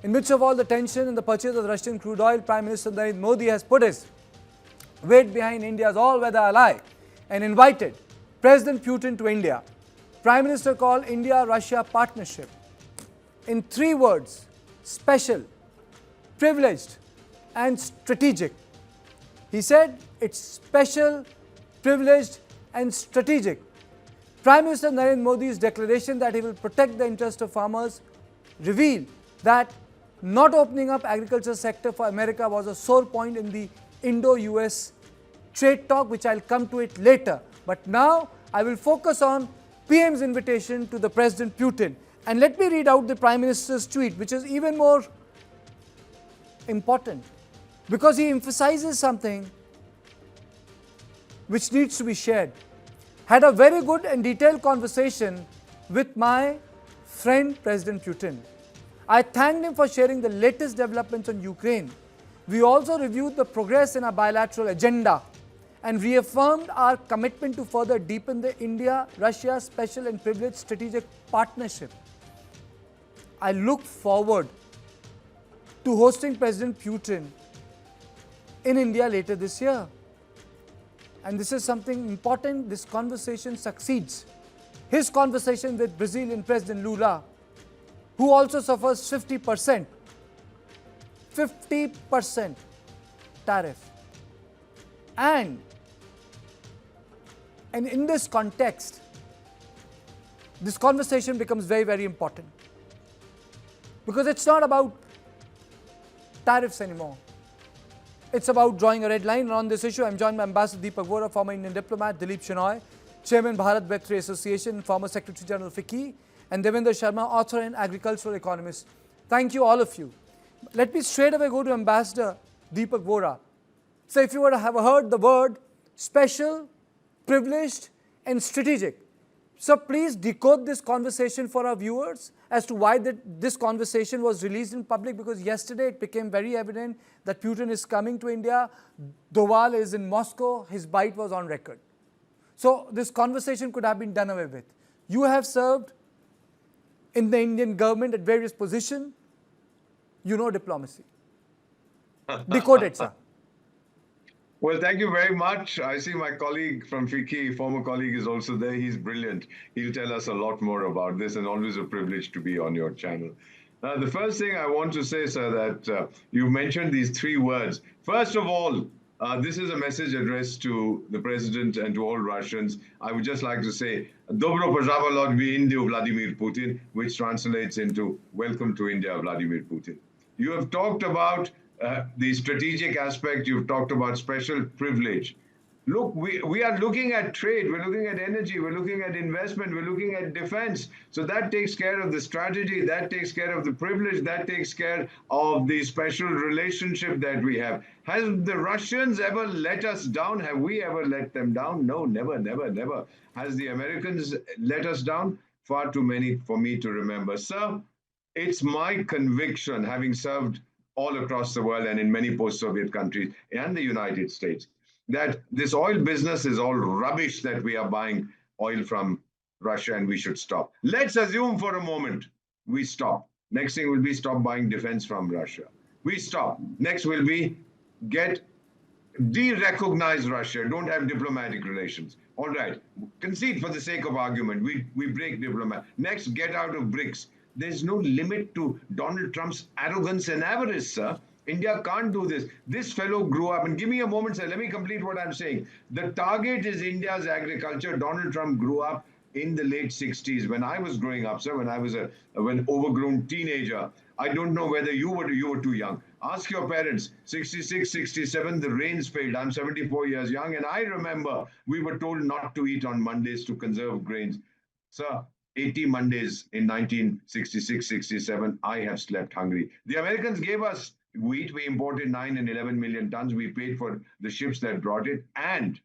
In midst of all the tension and the purchase of the Russian crude oil, Prime Minister Narendra Modi has put his weight behind India's all-weather ally and invited President Putin to India. Prime Minister called India-Russia partnership in 3 words: special, privileged and strategic. He said it's special, privileged and strategic. Prime Minister Narendra Modi's declaration that he will protect the interest of farmers revealed that not opening up agriculture sector for America was a sore point in the Indo-US trade talk, which I'll come to it later. But now I will focus on PM's invitation to the President Putin. And let me read out the Prime Minister's tweet, which is even more important because he emphasizes something which needs to be shared. Had a very good and detailed conversation with my friend President Putin. I thanked him for sharing the latest developments on Ukraine. We also reviewed the progress in our bilateral agenda and reaffirmed our commitment to further deepen the India-Russia special and privileged strategic partnership. I look forward to hosting President Putin in India later this year. And this is something important. This conversation succeeds. His conversation with Brazilian President Lula, who also suffers 50% tariff. And in this context, this conversation becomes very, very important. Because it's not about tariffs anymore. It's about drawing a red line. And on this issue, I'm joined by Ambassador Deepak Vora, former Indian diplomat, Dilip Shenoy, Chairman Bharat Veterinary Association, former Secretary General FICCI, and Devendra Sharma, author and agricultural economist. Thank you, all of you. Let me straight away go to Ambassador Deepak Vora. So if you were to have heard the word special, privileged and strategic, so please decode this conversation for our viewers as to why this conversation was released in public, because yesterday it became very evident that Putin is coming to India, Doval is in Moscow, his bite was on record. So this conversation could have been done away with. You have served in the Indian government at various positions. You know diplomacy. Decode it, sir. Well, thank you very much. I see my colleague from FICCI, former colleague, is also there. He's brilliant. He'll tell us a lot more about this, and always a privilege to be on your channel. The first thing I want to say, sir, that you mentioned these 3 words. First of all, this is a message addressed to the President and to all Russians. I would just like to say, Dobro pozdravlovat v Indiu, Vladimir Putin, which translates into welcome to India, Vladimir Putin. You have talked about the strategic aspect, you've talked about special privilege. Look, we are looking at trade, we're looking at energy, we're looking at investment, we're looking at defense. So that takes care of the strategy, that takes care of the privilege, that takes care of the special relationship that we have. Has the Russians ever let us down? Have we ever let them down? No, never, never, never. Has the Americans let us down? Far too many for me to remember. Sir, it's my conviction, having served all across the world and in many post-Soviet countries and the United States, that this oil business is all rubbish, that we are buying oil from Russia and we should stop. Let's assume for a moment we stop. Next thing will be stop buying defense from Russia. We stop. Next will be de-recognize Russia, don't have diplomatic relations. All right, concede for the sake of argument, we break diplomat. Next, get out of BRICS. There's no limit to Donald Trump's arrogance and avarice, sir. India can't do this. This fellow grew up, and give me a moment, sir, let me complete what I'm saying. The target is India's agriculture. Donald Trump grew up in the late 60s. When I was growing up, sir, when I was an overgrown teenager, I don't know whether you were too young. Ask your parents, 66, 67, the rains failed. I'm 74 years young, and I remember we were told not to eat on Mondays to conserve grains. Sir, 80 Mondays in 1966, 67, I have slept hungry. The Americans gave us wheat. We imported 9 and 11 million tons. We paid for the ships that brought it. And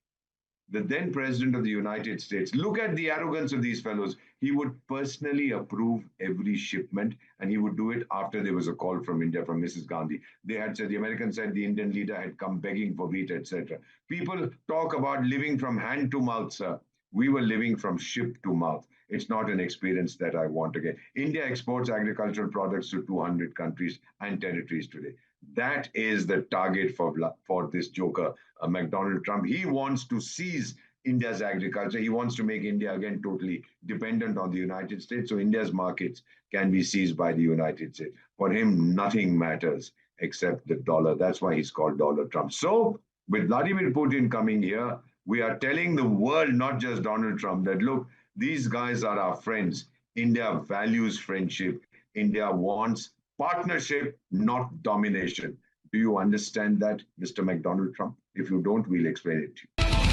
the then President of the United States, look at the arrogance of these fellows. He would personally approve every shipment, and he would do it after there was a call from India, from Mrs. Gandhi. They had said, the Americans said the Indian leader had come begging for wheat, etc. People talk about living from hand to mouth, sir. We were living from ship to mouth. It's not an experience that I want to get. India exports agricultural products to 200 countries and territories today. That is the target for this joker, McDonald Trump. He wants to seize India's agriculture. He wants to make India again totally dependent on the United States, so India's markets can be seized by the United States. For him, nothing matters except the dollar. That's why he's called Dollar Trump. So, with Vladimir Putin coming here, we are telling the world, not just Donald Trump, that look, these guys are our friends. India values friendship. India wants partnership, not domination. Do you understand that, Mr. McDonald Trump? If you don't, we'll explain it to you.